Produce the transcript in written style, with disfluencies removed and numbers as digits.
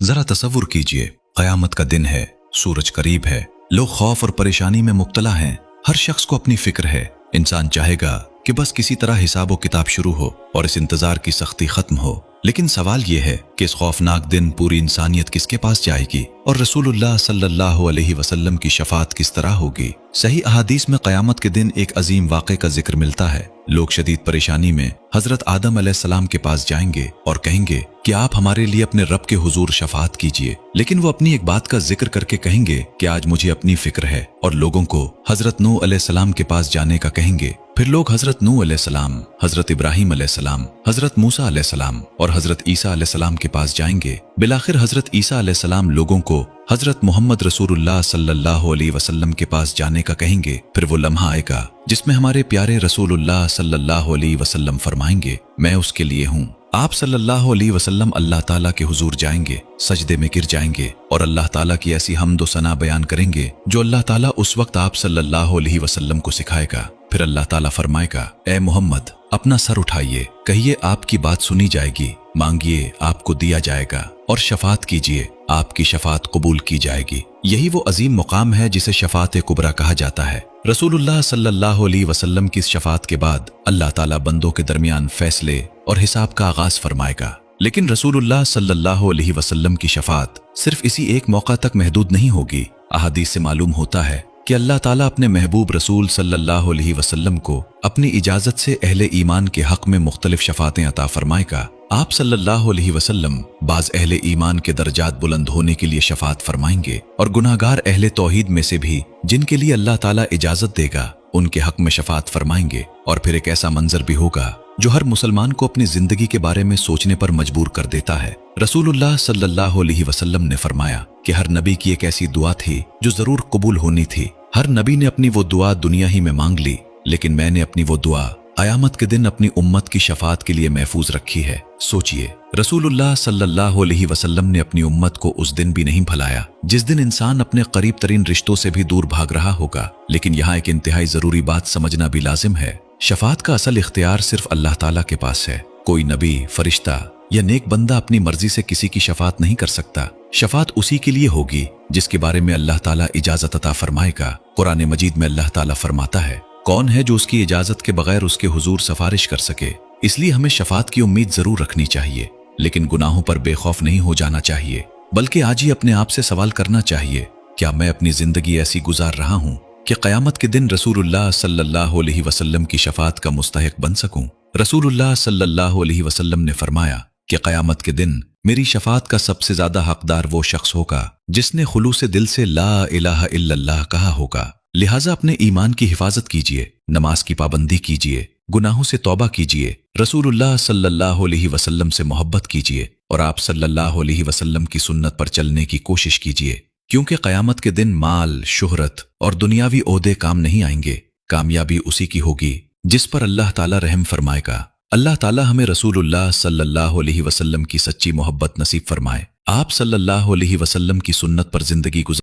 जरा तसव्वुर कीजिए, क़यामत का दिन है, सूरज करीब है, लोग खौफ और परेशानी में मुब्तला हैं, हर शख्स को अपनी फिक्र है। इंसान चाहेगा कि बस किसी तरह हिसाब किताब शुरू हो और इस इंतजार की सख्ती खत्म हो। लेकिन सवाल यह है कि इस खौफनाक दिन पूरी इंसानियत किसके पास जाएगी और रसूलुल्लाह सल्लल्लाहु अलैहि वसल्लम की शफाअत किस तरह होगी। सही अहादीस में क़यामत के दिन एक अजीम वाक़े का जिक्र मिलता है। लोग शदीद परेशानी में हजरत आदम अलैहिस्सलाम के पास जाएंगे और कहेंगे कि आप हमारे लिए अपने रब के हुजूर शफाअत कीजिए। लेकिन वो अपनी एक बात का जिक्र करके कहेंगे कि आज मुझे अपनी फिक्र है, और लोगों को हजरत नूह अलैहिस्सलाम के पास जाने का कहेंगे। फिर लोग हजरत नूह अलैहिस्सलाम, हजरत इब्राहिम अलैहिस्सलाम, हजरत मूसा अलैहिस्सलाम और हजरत ईसा अलैहिस्सलाम के पास जाएंगे। बिलाखिर हजरत ईसा अलैहिस्सलाम लोगों को हजरत मोहम्मद रसूलुल्लाह सल्लल्लाहु अलैहि वसल्लम के पास जाने का कहेंगे। फिर वो लम्हा आएगा जिसमें हमारे प्यारे रसूलुल्लाह सल्लल्लाहु अलैहि वसल्लम फरमाएंगे, मैं उसके लिए हूँ। आप सल्लल्लाहु अलैहि वसल्लम अल्लाह ताला के हुजूर जाएंगे, सजदे में गिर जाएंगे और अल्लाह ताला की ऐसी हम्द व सना बयान करेंगे जो अल्लाह ताला उस वक्त आप सल्लल्लाहु अलैहि वसल्लम को सिखाएगा। फिर अल्लाह ताला फरमाएगा, ए मोहम्मद, अपना सर उठाइए, कहिए आपकी बात सुनी जाएगी, मांगिए आपको दिया जाएगा, और शफाअत कीजिए, आपकी शफाअत कबूल की जाएगी। यही वो अजीम मुकाम है जिसे शफाअत कुबरा कहा जाता है। रसूलुल्लाह सल्लल्लाहु अलैहि वसल्लम की शफाअत के बाद अल्लाह ताला बंदों के दरमियान फैसले और हिसाब का आगाज फरमाएगा। लेकिन रसूलुल्लाह सल्लल्लाहु अलैहि वसल्लम की शफाअत सिर्फ इसी एक मौका तक महदूद नहीं होगी। अहादीस से मालूम होता है कि अल्लाह ताला अपने महबूब रसूल सल्लल्लाहु अलैहि वसल्लम को अपनी इजाजत से अहले ईमान के हक में मुख्तलिफ शफाअतें अता फरमाएगा। आप सल्लल्लाहु अलैहि वसल्लम बाज अहले ईमान के दर्जात बुलंद होने के लिए शफाअत फरमाएंगे, और गुनाहगार अहले तौहीद में से भी जिनके लिए अल्लाह ताला इजाजत देगा उनके हक में शफाअत फरमाएंगे। और फिर एक ऐसा मंजर भी होगा जो हर मुसलमान को अपनी जिंदगी के बारे में सोचने पर मजबूर कर देता है। रसूलुल्लाह सल्लल्लाहु अलैहि वसल्लम ने फरमाया कि हर नबी की एक ऐसी दुआ थी जो जरूर कबूल होनी थी। हर नबी ने अपनी वो दुआ दुनिया ही में मांग ली, लेकिन मैंने अपनी वो दुआ क़यामत के दिन अपनी उम्मत की शफाअत के लिए महफूज रखी है। सोचिए, रसूलुल्लाह सल्लल्लाहु अलैहि वसल्लम ने अपनी उम्मत को उस दिन भी नहीं भुलाया जिस दिन इंसान अपने करीब तरीन रिश्तों से भी दूर भाग रहा होगा। लेकिन यहाँ एक इंतहाई जरूरी बात समझना भी लाजिम है, शफाअत का असल इख्तियार सिर्फ अल्लाह ताला के पास है। कोई नबी, फरिश्ता या नेक बंदा अपनी मर्जी से किसी की शफाअत नहीं कर सकता। शफाअत उसी के लिए होगी जिसके बारे में अल्लाह ताला इजाजत अता फरमाएगा। कुरान मजीद में अल्लाह ताला फरमाता है, कौन है जो उसकी इजाजत के बगैर उसके हुजूर सिफारिश कर सके। इसलिए हमें शफाअत की उम्मीद जरूर रखनी चाहिए, लेकिन गुनाहों पर बेखौफ नहीं हो जाना चाहिए, बल्कि आज ही अपने आप से सवाल करना चाहिए, क्या मैं अपनी जिंदगी ऐसी गुजार रहा हूँ कि क़यामत के दिन रसूलुल्लाह सल्लल्लाहु अलैहि वसल्लम की शफाअत का मुस्तहिक बन सकूं। रसूलुल्लाह सल्लल्लाहु अलैहि वसल्लम ने फरमाया कि क़यामत के दिन मेरी शफाअत का सबसे ज्यादा हकदार वो शख्स होगा जिसने खुलूस दिल से ला इलाहा इल्लल्लाह कहा होगा। लिहाजा अपने ईमान की हिफाजत कीजिए, नमाज की पाबंदी कीजिए, गुनाहों से तौबा कीजिए, रसूलुल्लाह सल्लल्लाहु अलैहि वसल्लम से मोहब्बत कीजिए और आप सल्लल्लाहु अलैहि वसल्लम की सुन्नत पर चलने की कोशिश कीजिए। क्योंकि क़यामत के दिन माल, शोहरत और दुनियावी ओहदे काम नहीं आएंगे। कामयाबी उसी की होगी जिस पर अल्लाह ताला रहम फरमाएगा। अल्लाह ताला हमें रसूलुल्लाह सल्लल्लाहु अलैहि वसल्लम की सच्ची मोहब्बत नसीब फरमाए। आप सल्लल्लाहु अलैहि वसल्लम की सुन्नत पर जिंदगी गुजार